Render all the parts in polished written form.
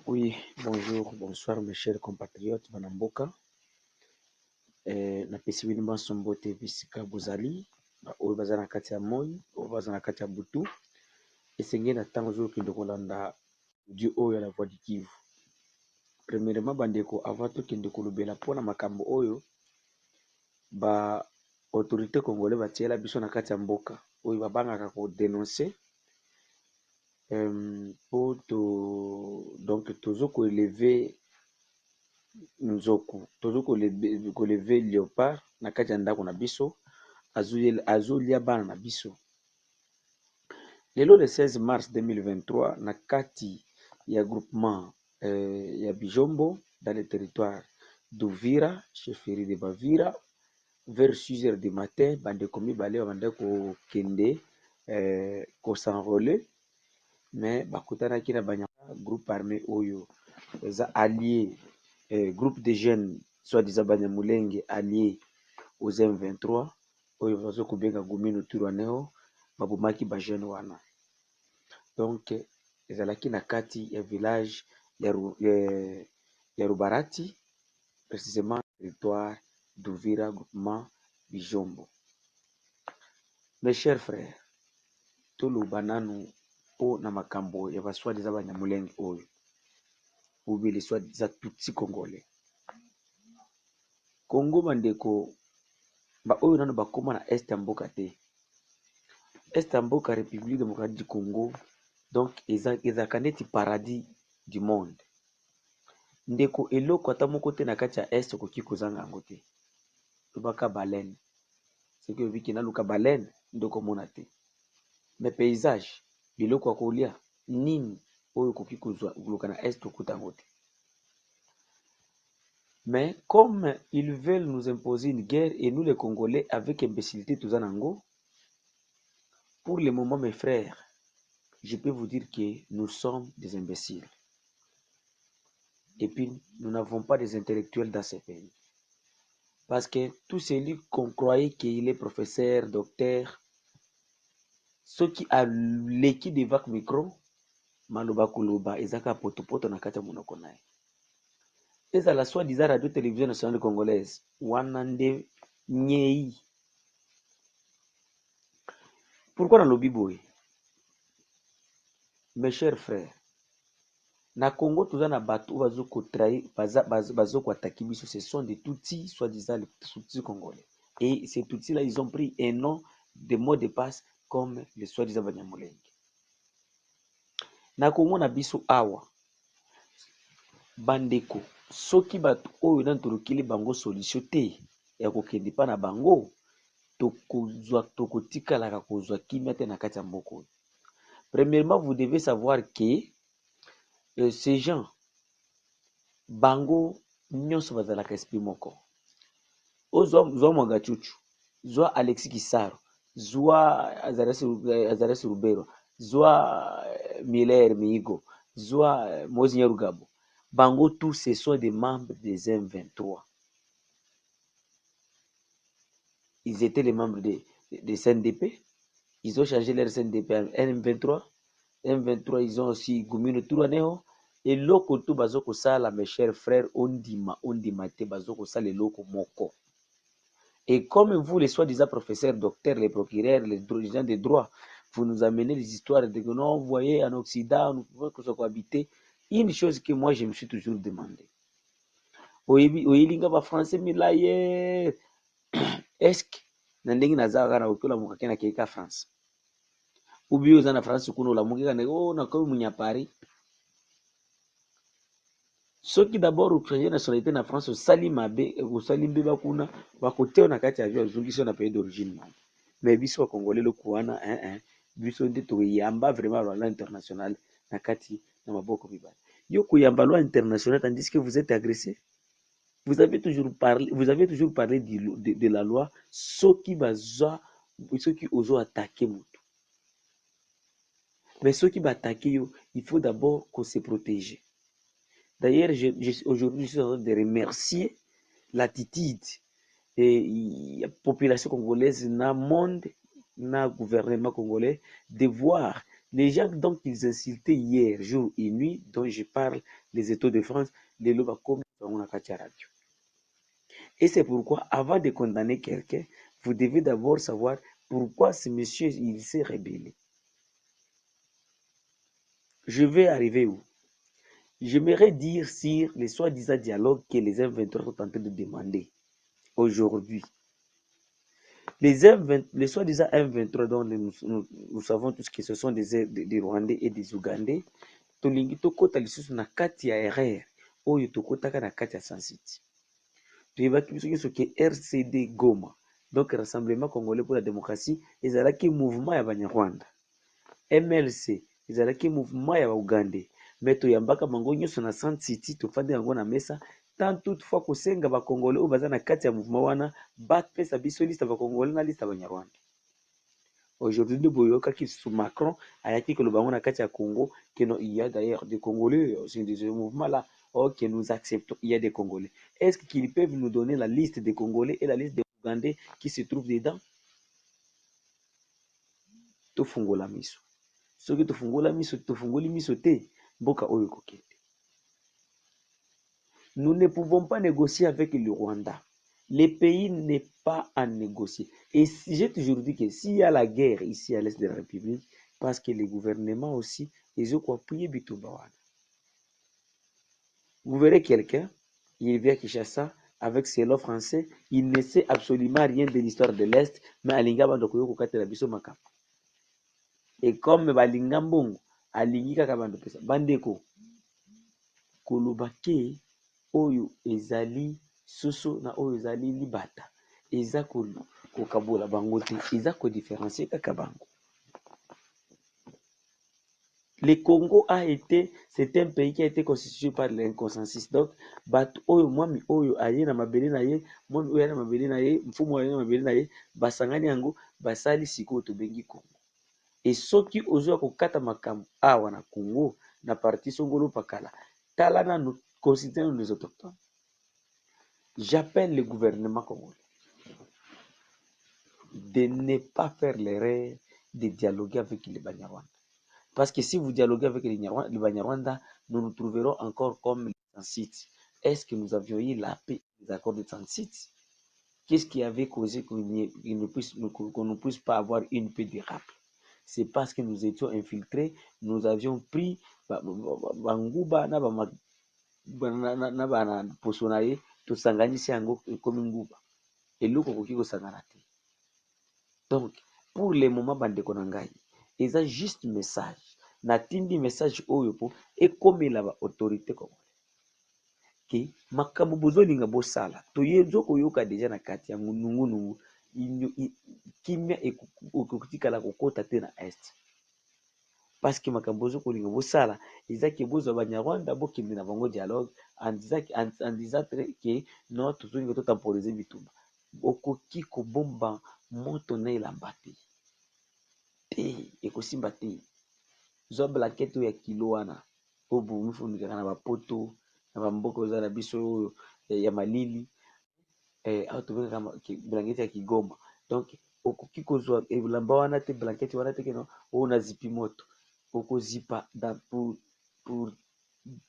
Oui, bonjour, bonsoir mes chers compatriotes Banamboka. Napesi bino banso mbote bisika bozali oyo baza na kati ya moi oyo baza na kati ya butu esengeli na ntango ozokende kolanda audio oyo ya la voix du Kivu. Premièrement bandeko, avant tokende kolobela mpona makambo oyo ba autorité congolais batiela biso na kati ya mboka oyo babangaka kodenonce po donc tozo koeleve nzoku tozo koleve léopard na kati ya ndako na biso azolia bana na biso. Lelo le 16 mars 2023 na kati ya groupement ya Bijombo dans le territoire d'Uvira, chefferie de Bavira, vers 6 heures du matin bandeko mibale babanda kokende kosenrole mais bakutanaki na banyama groupe armé oyo eza allié groupe de jeunes soi-disant Banyamulenge allié aux M23 oyo bazo kobenga Gumino Turwaneo babomaki ba jeune wana. Donc ezalaki na kati ya village ya Rubarati, précisément territoire d'Uvira, groupement Bijombo. Mes chers frères, toloba nanu po na makambo ya basoi-disant Banyamulenge oyo ou bien les soi-disant Tutsi congolais. Congo bandeko ba oyo nano bakoma na est ya mboka te. Est ya mboka République démocratique du Congo, donc ezalaka neti paradis du monde. Ndeko eloko ata moko te na kati ya est okoki kozanga yango te. Lobaka baleine. Soki obiki naluka baleine ndoko mona te. Mais paysage, biloko ya kolia nini oyo okoki kozwa koluka na est okuta yango te. Mais comme ils veulent nous imposer une guerre et nous les Congolais avec imbécilité tous en ango, pour le moment mes frères, je peux vous dire que nous sommes des imbéciles. Et puis nous n'avons pas des intellectuels dans ce pays. Parce que tout celui qu'on croyait qu'il est professeur, docteur, ceux qui a l'équipe de vac micro, maloba koloba, ezaka potopoto na kata monoko nae. Et à la soi-disant radio-télévision nationale congolaise, wanande nyei. Pourquoi dans le Biboy? Mes chers frères, na Congo toza na bato bazo ko trahi bazo ko attaquer biso, ce sont des Tutsis soi-disant les Tutsis congolais. Et ces Tutsis là ils ont pris un nom de mot de passe comme les soi-disant Banyamulenge. Na Congo na biso awa bandeko soki bato oyo na tolukili bango solution te ya kokende pa na bango tokotikalaka kozwa kimia te na kati ya mboka. Premièrement, vous devez savoir que ces gens bango nyonso bazalaka esprit moko. Zwa Mwagachuchu, zwa Alexis Kisaro, zwa Azaresi Rubero, zwa Miller Miigo, zwa Mozi Nyarugabo. Bango tous ce sont des membres des M23. Ils étaient les membres des CNDP. Ils ont changé leur CNDP en M23. M23, ils ont aussi Gumino Turwaneo. Et loko tu bazoko sala, mes chers frères, ondima te bazoko sala loko moko. Et comme vous, les soi-disant professeurs, docteurs, les procureurs, les gens de droit, vous nous amenez des histoires de que non, vous voyez, en Occident, nous pouvons cohabiter. Une chose que moi, je me suis toujours demandé. Oyelinga ba français milaye, est-ce que nandingi nazaga na ukula mukakena keka France? Ubi oza na France kuno la mukika ne na ko munya Paris. Ceux qui d'abord représentaient la nationalité na France au Salimabe et au Salimbe kuna bakote na kati avion zungiso na pays d'origine. Mais biso congolais le kuana biso nde to yamba vraiment loi international na kati na maboko mibale. Yo kuyamba loi internationale tandis que vous êtes agressé. Vous avez toujours parlé de la loi ceux qui osent attaquer mutu. Mais ceux qui va attaquer il faut d'abord qu'on se protège. D'ailleurs, aujourd'hui, je suis en train de remercier l'attitude et la population congolaise, dans le monde, dans le gouvernement congolais, de voir Les gens donc ils insultaient hier, jour et nuit, dont je parle, les États de France, les lois comme on a radio. Et c'est pourquoi, avant de condamner quelqu'un, vous devez d'abord savoir pourquoi ce monsieur il s'est rébellé. Je vais arriver où? J'aimerais dire sur les soi-disant dialogues que les M23 sont en train de demander aujourd'hui. Les soi-disant M23 dont nous savons tous que ce sont des Rwandais et des Ougandais, tolingi tokota lisusu na kati ya RR oyo tokotaka na kati ya Sansiti. Tuyebaki biso nyonso ke RCD Goma, donc Rassemblement Congolais pour la Démocratie, ezalaki mouvement ya Banyarwanda. MLC ezalaki mouvement ya Baugandais. Mais toyambaka bango nyonso na Sansiti tofandi yango na mesa. Tant toutefois kosenga bakongole oyo baza na kati ya mouvement wana bapesa biso liste bakongole na liste Banyarwanda. Aujourd'hui, de boyokaki sous Macron ayaki koloba ngo na kati ya Congo que non, il y a d'ailleurs des Congolais c'est ce mouvement là que nous acceptons, il y a des Congolais. Est-ce qu'ils peuvent nous donner la liste des Congolais et la liste des Ougandais qui se trouvent dedans? Tofungola miso. Soki tofungola miso, tofungoli miso te, mboka oyo kokende. Nous ne pouvons pas négocier avec le Rwanda. Le pays n'est pas à négocier. Et j'ai toujours dit que s'il y a la guerre ici à l'est de la République, parce que le gouvernement aussi, ils ont appuyé Bitubawana. Vous verrez quelqu'un, il vient à Kinshasa avec ses lots français, il ne sait absolument rien de l'histoire de l'Est, mais Alinga Bandokoyo Kokatela Biso Makap. Et comme Balinga Mbongo, Alingi Kakabando Pesa, Bandeko, Kolobake, Oyo ezali soso na oyo ezali libata eza kokabola bango te eza kodiférencier kaka bango. Le Congo a été, c'est un pays qui a été constitué par l'inconsensus. Donc bato oyo mwami oyo aye na mabele na ye, mwami oyo na mabele na ye, mfumu oyo na mabele na ye, basangani yango basali sikoyo tobengi Congo. Et soki ozwa kokata makambo awa na Congo na parti Songolo Pakala tala na nous considérons les autochtones. J'appelle le gouvernement congolais de ne pas faire l'erreur de dialoguer avec les Banyarwanda. Parce que si vous dialoguez avec les Banyarwanda, nous nous trouverons encore comme les Sansiti. Est-ce que nous avions eu la paix des accords de Sansiti? Qu'est-ce qui avait causé qu'on ne puisse pas avoir une paix durable? C'est parce que nous étions infiltrés, nous avions pris Banguba na bana posonaye tosanganyisi yango ekomi nguba eloko koki kosangana te. Donc pour le moment bandeko na ngai eza juste message natindi message oyo po ekomela ba autorité congolais ke makambo bozolinga bosala toyezo koyoka deja na kati ya ngunungunungu kimia ekotikala kokota te na est. Parce que makambo ozokolinga bosala ezaki bozwa Banyarwanda bokende na bango dialogue en disant que non tozolinga totemporize bitumba okoki kobomba moto na elamba te ekosimba te. Zwa blankete oyo ya kilo wana oyo bomifundikaka na bapoto na bamboka oza na biso oyo ya malili awa tobengaka blankete ya Kigoma. Donc okoki kozwa elamba wana te blankete wana te keno oyo na zipi moto okozipa pour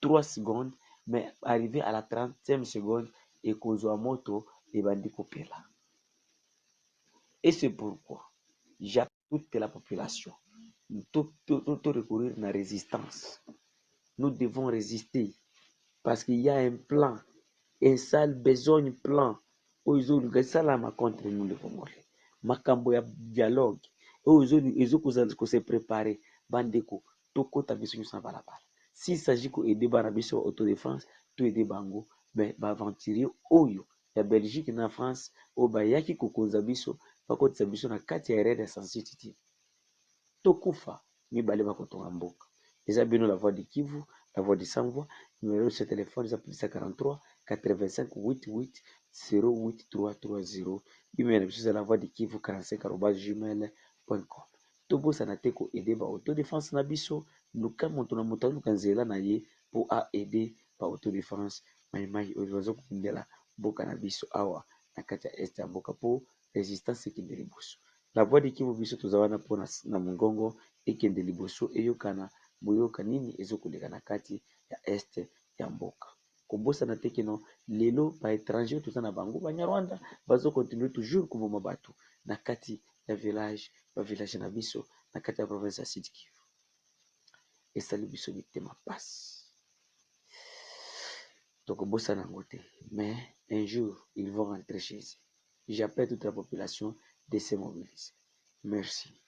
3 secondes, mais arrivé à la 30e seconde ekozwa moto ebandi kopela. Et c'est pourquoi j'appelle toute la population tout recourir à la résistance. Nous devons résister parce qu'il y a un plan, un sale besoin plan oyo salama contre nous les Congolais. Makambo ya dialogue oyo se préparer bandeko tokota biso nyonso na balabala. S'il s'agit d'aider bana biso autodéfense to aider bango mais aventurier oyo ya Belgique na France oyo bayaki kokonza biso bakotisa biso na kati ya RR ya sensitivité tokufa mibale bakotonga mboka. Eza bino la voix de Kivu, la voix de Sangwa, numéro de ce téléphone est plus 43 85 88 08330. Email c'est la voix de Kivu 45@gmail.com. Tobosana te ko aider ba autodéfense na biso luka moto na moto luka nzela na ye pour a aider ba autodéfense mai oyo bazo kundela mboka na biso awa na kati ya est ya mboka po résistance ekendeli boso. La voix de Kivu biso toza wana mpona na mongongo ekende liboso eyokana boyoka nini ezokoleka na kati ya este ya mboka. Kobosana te keno lelo baétranger toza na bango banyarwanda bazokontinue toujours koboma bato na kati ya bavillage na biso na kati ya province ya Sud Kivu. Esali biso mitema pasi, tokobosana yango te, mais un jour ils vont rentrer chez eux. J'appelle toute la population de se mobiliser. Merci.